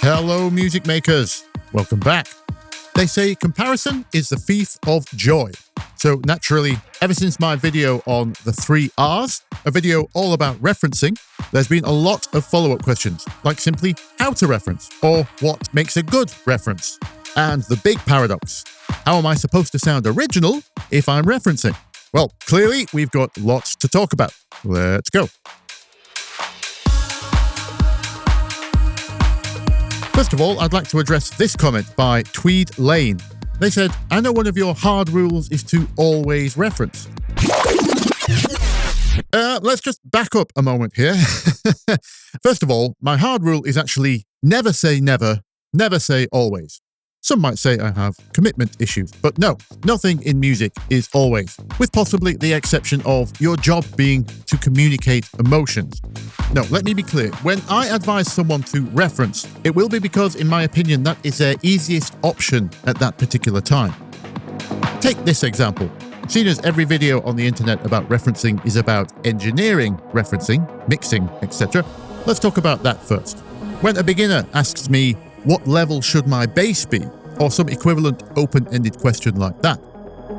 Hello, music makers. Welcome back. They say comparison is the thief of joy. So naturally, ever since my video on the 3 R's, a video all about referencing, there's been a lot of follow-up questions, like simply how to reference, or what makes a good reference. And the big paradox, how am I supposed to sound original if I'm referencing? Well, clearly we've got lots to talk about. Let's go. First of all, I'd like to address this comment by Tweed Lane. They said, I know one of your hard rules is to always reference. Let's just back up a moment here. First of all, my hard rule is actually never say never, never say always. Some might say I have commitment issues, but no, nothing in music is always, with possibly the exception of your job being to communicate emotions. No, let me be clear. When I advise someone to reference, it will be because, in my opinion, that is their easiest option at that particular time. Take this example. Seeing as every video on the internet about referencing is about engineering referencing, mixing, etc., let's talk about that first. When a beginner asks me, what level should my bass be? Or some equivalent open-ended question like that.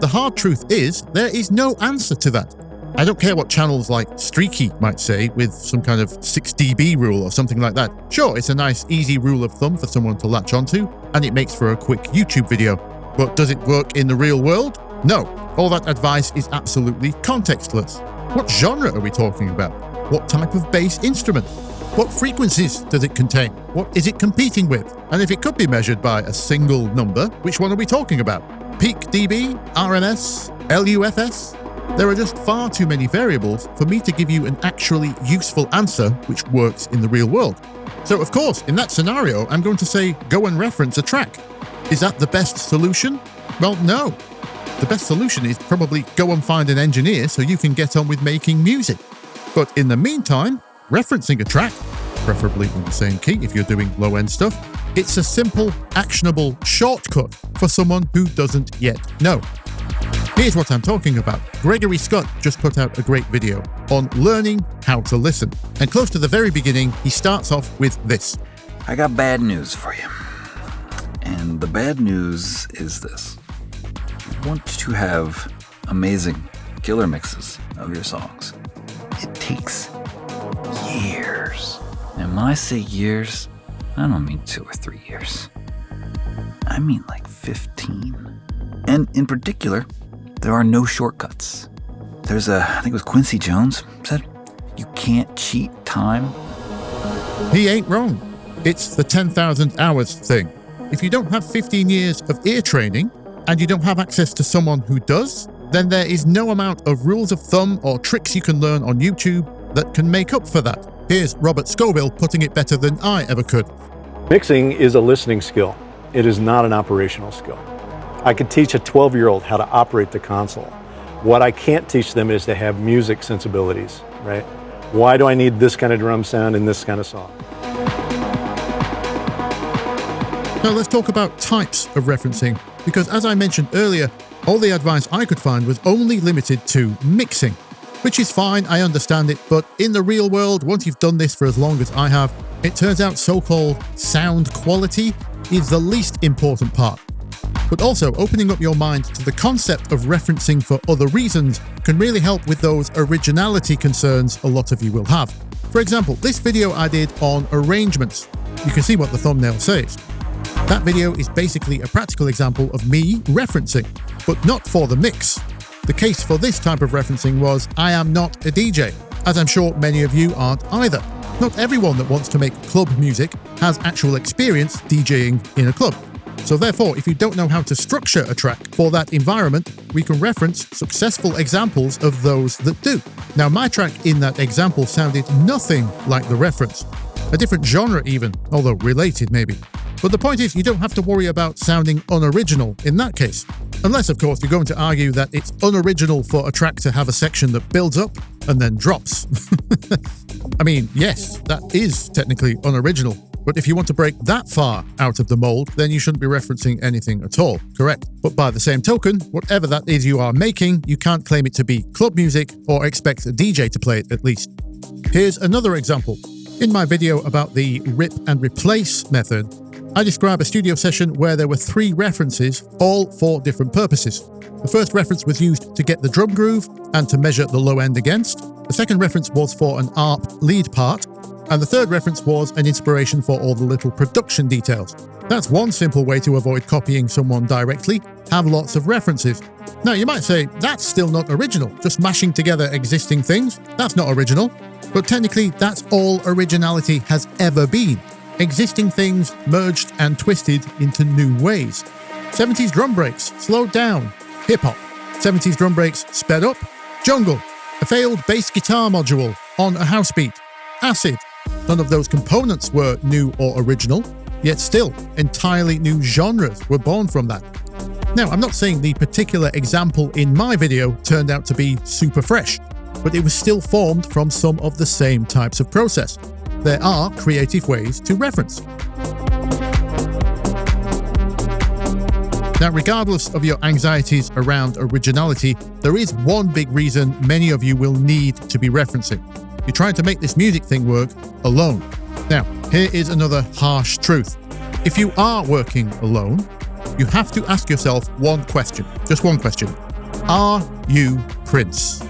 The hard truth is, there is no answer to that. I don't care what channels like Streaky might say with some kind of 6 dB rule or something like that. Sure, it's a nice, easy rule of thumb for someone to latch onto, and it makes for a quick YouTube video. But does it work in the real world? No. All that advice is absolutely contextless. What genre are we talking about? What type of bass instrument? What frequencies does it contain? What is it competing with? And if it could be measured by a single number, which one are we talking about? Peak dB, RMS, LUFS? There are just far too many variables for me to give you an actually useful answer which works in the real world. So of course, in that scenario, I'm going to say, go and reference a track. Is that the best solution? Well, no. The best solution is probably go and find an engineer so you can get on with making music. But in the meantime, referencing a track, preferably in the same key if you're doing low-end stuff, it's a simple, actionable shortcut for someone who doesn't yet know. Here's what I'm talking about. Gregory Scott just put out a great video on learning how to listen. And close to the very beginning, he starts off with this. I got bad news for you. And the bad news is this. You want to have amazing killer mixes of your songs. It takes years. And when I say years, I don't mean 2 or 3 years. I mean like 15. And in particular, there are no shortcuts. There's I think it was Quincy Jones said, you can't cheat time. He ain't wrong. It's the 10,000 hours thing. If you don't have 15 years of ear training, and you don't have access to someone who does, then there is no amount of rules of thumb or tricks you can learn on YouTube that can make up for that. Here's Robert Scoville putting it better than I ever could. Mixing is a listening skill. It is not an operational skill. I could teach a 12-year-old how to operate the console. What I can't teach them is to have music sensibilities, right? Why do I need this kind of drum sound in this kind of song? Now let's talk about types of referencing, because as I mentioned earlier, all the advice I could find was only limited to mixing. Which is fine, I understand it, but in the real world, once you've done this for as long as I have, it turns out so-called sound quality is the least important part. But also, opening up your mind to the concept of referencing for other reasons can really help with those originality concerns a lot of you will have. For example, this video I did on arrangements. You can see what the thumbnail says. That video is basically a practical example of me referencing, but not for the mix. The case for this type of referencing was, I am not a DJ, as I'm sure many of you aren't either. Not everyone that wants to make club music has actual experience DJing in a club. So therefore, if you don't know how to structure a track for that environment, we can reference successful examples of those that do. Now, my track in that example sounded nothing like the reference. A different genre even, although related maybe. But the point is, you don't have to worry about sounding unoriginal in that case. Unless, of course, you're going to argue that it's unoriginal for a track to have a section that builds up and then drops. I mean, yes, that is technically unoriginal. But if you want to break that far out of the mold, then you shouldn't be referencing anything at all, correct? But by the same token, whatever that is you are making, you can't claim it to be club music or expect a DJ to play it at least. Here's another example. In my video about the rip and replace method, I describe a studio session where there were 3 references, all for different purposes. The first reference was used to get the drum groove and to measure the low end against. The second reference was for an ARP lead part. And the third reference was an inspiration for all the little production details. That's one simple way to avoid copying someone directly. Have lots of references. Now you might say, that's still not original, just mashing together existing things. That's not original. But technically, that's all originality has ever been. Existing things merged and twisted into new ways. 70s drum breaks slowed down. Hip-hop. 70s drum breaks sped up. Jungle. A failed bass guitar module on a house beat. Acid. None of those components were new or original, yet still, entirely new genres were born from that. Now, I'm not saying the particular example in my video turned out to be super fresh, but it was still formed from some of the same types of process. There are creative ways to reference. Now, regardless of your anxieties around originality, there is one big reason many of you will need to be referencing. You're trying to make this music thing work alone. Now, here is another harsh truth. If you are working alone, you have to ask yourself one question, just one question. Are you Prince?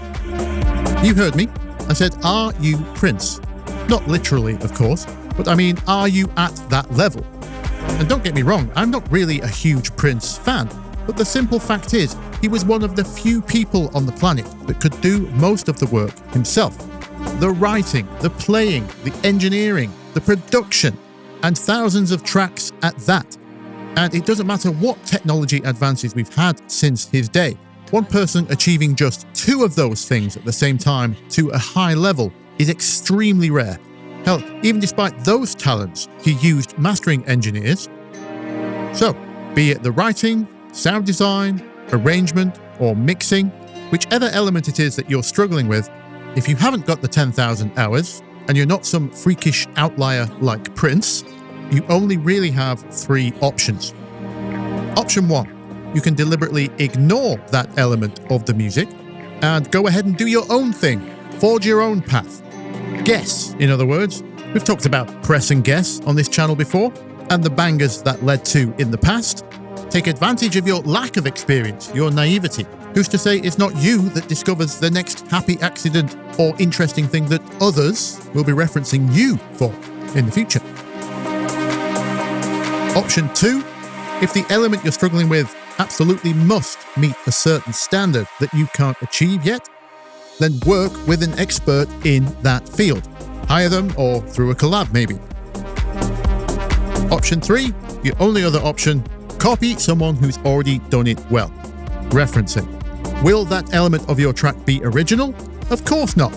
You heard me. I said, are you Prince? Not literally, of course, but I mean, are you at that level? And don't get me wrong, I'm not really a huge Prince fan, but the simple fact is, he was one of the few people on the planet that could do most of the work himself. The writing, the playing, the engineering, the production, and thousands of tracks at that. And it doesn't matter what technology advances we've had since his day. One person achieving just 2 of those things at the same time to a high level is extremely rare. Hell, even despite those talents, he used mastering engineers. So, be it the writing, sound design, arrangement, or mixing, whichever element it is that you're struggling with, if you haven't got the 10,000 hours, and you're not some freakish outlier like Prince, you only really have 3 options. Option 1, you can deliberately ignore that element of the music and go ahead and do your own thing, forge your own path. Guess, in other words. We've talked about press and guess on this channel before, and the bangers that led to in the past. Take advantage of your lack of experience, your naivety. Who's to say it's not you that discovers the next happy accident or interesting thing that others will be referencing you for in the future? Option 2, if the element you're struggling with absolutely must meet a certain standard that you can't achieve yet, then work with an expert in that field. Hire them or through a collab maybe. Option 3, your only other option, copy someone who's already done it well. Referencing. Will that element of your track be original? Of course not.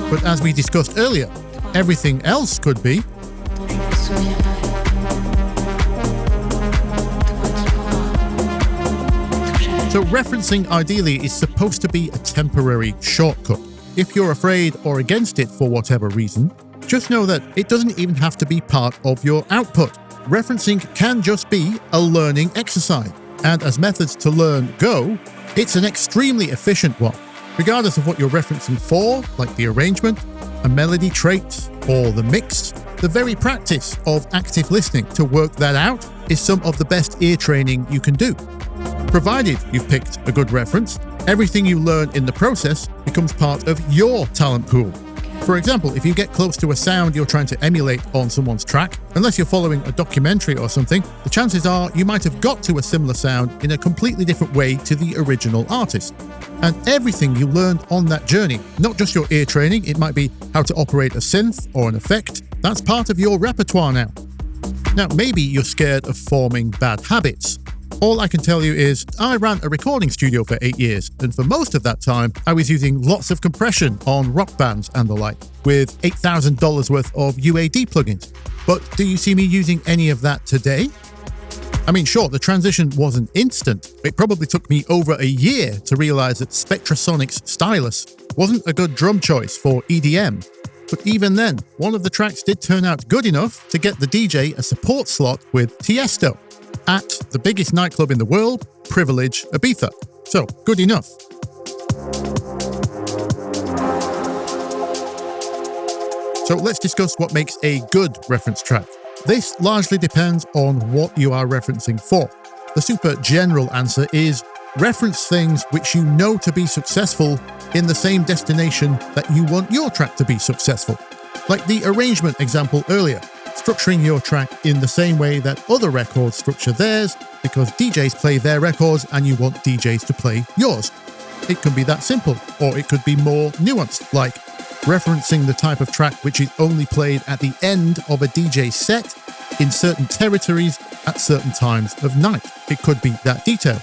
But as we discussed earlier, everything else could be. So referencing ideally is supposed to be a temporary shortcut. If you're afraid or against it for whatever reason, just know that it doesn't even have to be part of your output. Referencing can just be a learning exercise. And as methods to learn go, it's an extremely efficient one. Regardless of what you're referencing for, like the arrangement, a melody trait, or the mix, the very practice of active listening to work that out is some of the best ear training you can do. Provided you've picked a good reference, everything you learn in the process becomes part of your talent pool. For example, if you get close to a sound you're trying to emulate on someone's track, unless you're following a documentary or something, the chances are you might have got to a similar sound in a completely different way to the original artist. And everything you learned on that journey, not just your ear training, it might be how to operate a synth or an effect, that's part of your repertoire now. Now, maybe you're scared of forming bad habits. All I can tell you is I ran a recording studio for 8 years, and for most of that time, I was using lots of compression on rock bands and the like, with $8,000 worth of UAD plugins. But do you see me using any of that today? I mean, sure, the transition wasn't instant. It probably took me over a year to realize that Spectrasonic's Stylus wasn't a good drum choice for EDM. But even then, one of the tracks did turn out good enough to get the DJ a support slot with Tiesto at the biggest nightclub in the world, Privilege Ibiza. So, good enough. So let's discuss what makes a good reference track. This largely depends on what you are referencing for. The super general answer is reference things which you know to be successful in the same destination that you want your track to be successful. Like the arrangement example earlier, structuring your track in the same way that other records structure theirs because DJs play their records and you want DJs to play yours. It can be that simple, or it could be more nuanced, like referencing the type of track which is only played at the end of a DJ set in certain territories at certain times of night. It could be that detail.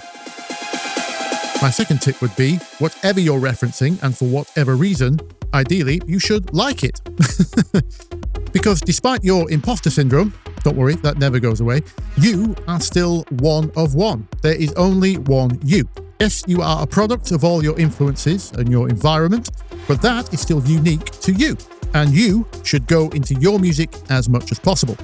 My second tip would be, whatever you're referencing and for whatever reason, ideally you should like it. Because despite your imposter syndrome, don't worry, that never goes away, you are still one of one. There is only one you. Yes, you are a product of all your influences and your environment, but that is still unique to you, and you should go into your music as much as possible.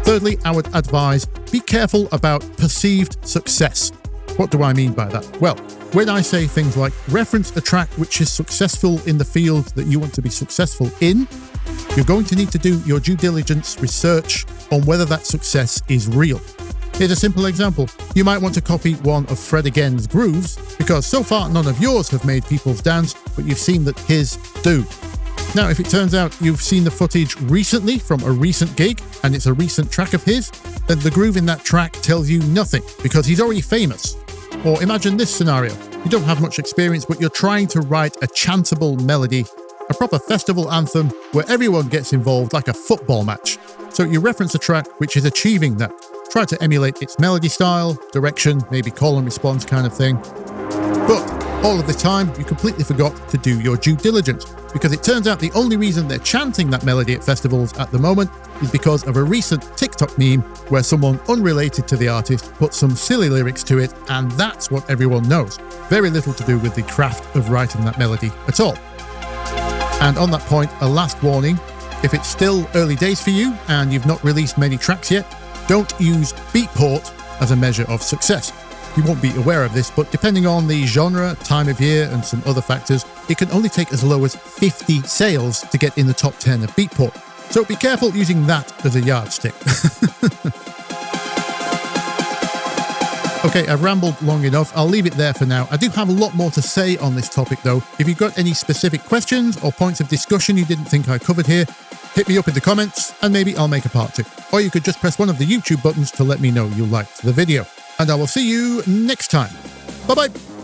Thirdly, I would advise, be careful about perceived success. What do I mean by that? Well, when I say things like reference a track which is successful in the field that you want to be successful in, you're going to need to do your due diligence research on whether that success is real. Here's a simple example. You might want to copy one of Fred Again's grooves, because so far none of yours have made people's dance, but you've seen that his do. Now, if it turns out you've seen the footage recently from a recent gig, and it's a recent track of his, then the groove in that track tells you nothing, because he's already famous. Or imagine this scenario. You don't have much experience, but you're trying to write a chantable melody, a proper festival anthem where everyone gets involved like a football match. So you reference a track which is achieving that. Try to emulate its melody style, direction, maybe call and response kind of thing. But all of the time, you completely forgot to do your due diligence, because it turns out the only reason they're chanting that melody at festivals at the moment is because of a recent TikTok meme where someone unrelated to the artist put some silly lyrics to it, and that's what everyone knows. Very little to do with the craft of writing that melody at all. And on that point, a last warning, if it's still early days for you and you've not released many tracks yet, don't use Beatport as a measure of success. You won't be aware of this, but depending on the genre, time of year, and some other factors, it can only take as low as 50 sales to get in the top 10 of Beatport. So be careful using that as a yardstick. Okay, I've rambled long enough. I'll leave it there for now. I do have a lot more to say on this topic though. If you've got any specific questions or points of discussion you didn't think I covered here, hit me up in the comments and maybe I'll make a part 2. Or you could just press one of the YouTube buttons to let me know you liked the video. And I will see you next time. Bye-bye.